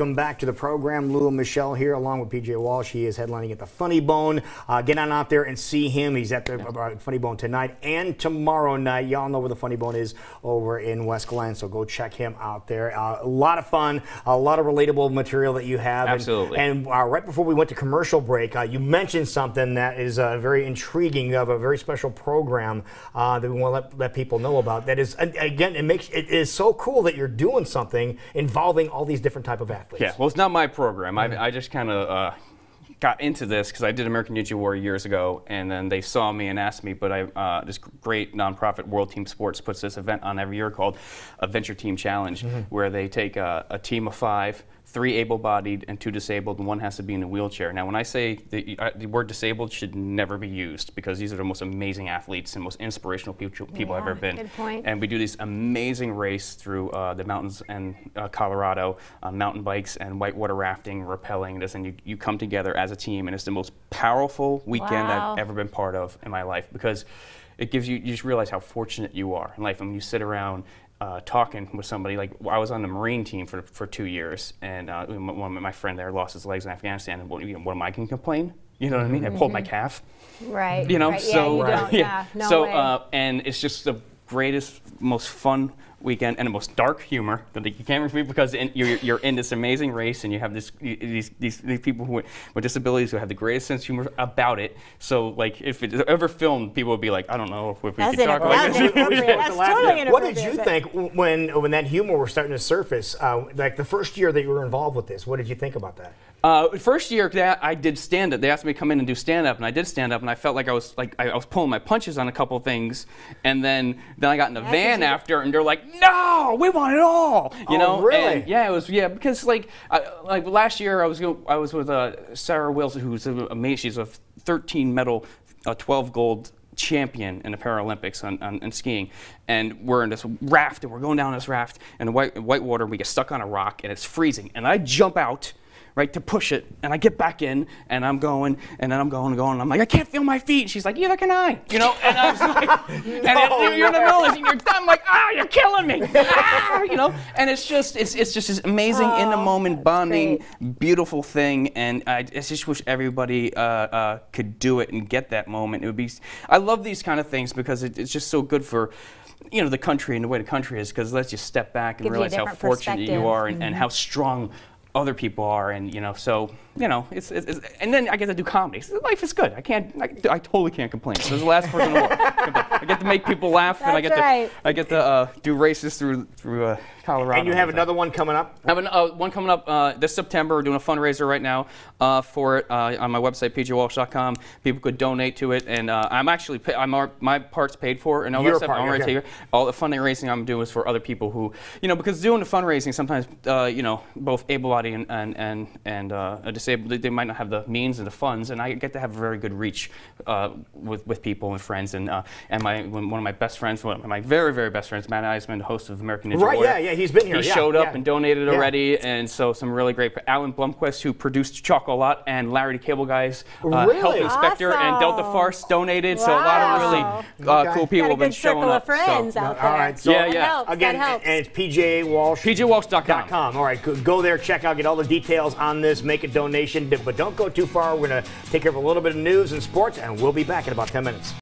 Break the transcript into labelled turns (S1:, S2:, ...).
S1: Welcome back to the program. Lou and Michelle here along with PJ Walsh. He is headlining at the Funny Bone. Get on out there and see him. He's at the Funny Bone tonight and tomorrow night. Y'all know where the Funny Bone is over in West Glen, so go check him out there. A lot of fun, a lot of relatable material that you have.
S2: Absolutely.
S1: And right before we went to commercial break, you mentioned something that is very intriguing. You have a very special program that we want to let people know about. That is, again, it is so cool that you're doing something involving all these different type of athletes.
S2: Yeah, well, it's not my program. I just kind of got into this because I did American Ninja Warrior years ago, and then they saw me and asked me. But this great nonprofit World Team Sports puts this event on every year called a Venture Team Challenge, where they take a team of 5, 3 able-bodied and 2 disabled, and 1 has to be in a wheelchair. Now, when I say the word disabled should never be used, because these are the most amazing athletes and most inspirational people I've ever been.
S3: Good point.
S2: And we do this amazing race through the mountains in Colorado, mountain bikes and whitewater rafting, rappelling, and you come together as a team, and it's the most powerful weekend I've ever been part of in my life, because it gives you just realize how fortunate you are in life. I mean, you sit around talking with somebody. Like, I was on the Marine team for 2 years, and my friend there lost his legs in Afghanistan, and what am I going to complain? You know what I mean? I pulled my calf.
S3: Right.
S2: You know,
S3: right.
S2: so
S3: yeah, you don't. Yeah, no
S2: so
S3: way.
S2: And it's just the greatest, most fun weekend, and the most dark humor that you can't refute, because you're in this amazing race, and you have these people with disabilities who have the greatest sense of humor about it. So, like, if it ever filmed, people would be like, I don't know if we could talk like this.
S3: That's totally inappropriate.
S1: What did you think when that humor was starting to surface? Like the first year that you were involved with this, what did you think about that?
S2: First year that I did stand-up, they asked me to come in and do stand-up, and I did stand-up, and I felt like I was pulling my punches on a couple of things, and then I got in the van after, and they're like, "No, we want it all," you know?
S1: Really?
S2: And it was because like last year I was with Sarah Wilson, who's amazing. She's a 13-medal, 12 gold champion in the Paralympics on skiing, and we're in this raft, and we're going down this raft in the white water. We get stuck on a rock, and it's freezing, and I jump out, right, to push it, and I get back in, and I'm going, and then I'm going, and I'm like, I can't feel my feet. And she's like, neither can I, you know? And I was like, you're in the middle of this, and you're done. I'm like, you're killing me, you know? And it's just this amazing, in the moment bonding, beautiful thing, and I just wish everybody could do it and get that moment. It would be. I love these kind of things because it's just so good for, you know, the country and the way the country is, because it lets you step back and realize how fortunate you are, and how strong other people are, and you know, so you know, it's and then I get to do comedy. So life is good. I totally can't complain. So this is the last person in the world. I get to make people laugh, and I get to do races through Colorado.
S1: And you have another one coming up?
S2: I have one coming up this September. We're doing a fundraiser right now for it on my website, pjwalsh.com. People could donate to it, and my part's paid for, and all that stuff. Okay. All the fundraising I'm doing is for other people who, you know, because doing the fundraising sometimes, you know, both able-bodied and disabled, they might not have the means and the funds, and I get to have a very good reach with people and friends, and one of my best friends, one of my very, very best friends, Matt Eisman, host of American Ninja Warrior.
S1: Yeah, he's been here.
S2: He showed up and donated already, and so some really great. Alan Blumquist, who produced Chocolat, and Larry the Cable Guy's health inspector, and Delta Farce donated. So a lot of really cool people have been showing up.
S3: Friends out there.
S1: All right, so again,
S3: and
S1: it's PJ Walsh.
S2: PJWalsh.com.
S1: All right, go there, check out, get all the details on this, make a donation, but don't go too far. We're going to take care of a little bit of news and sports, and we'll be back in about 10 minutes.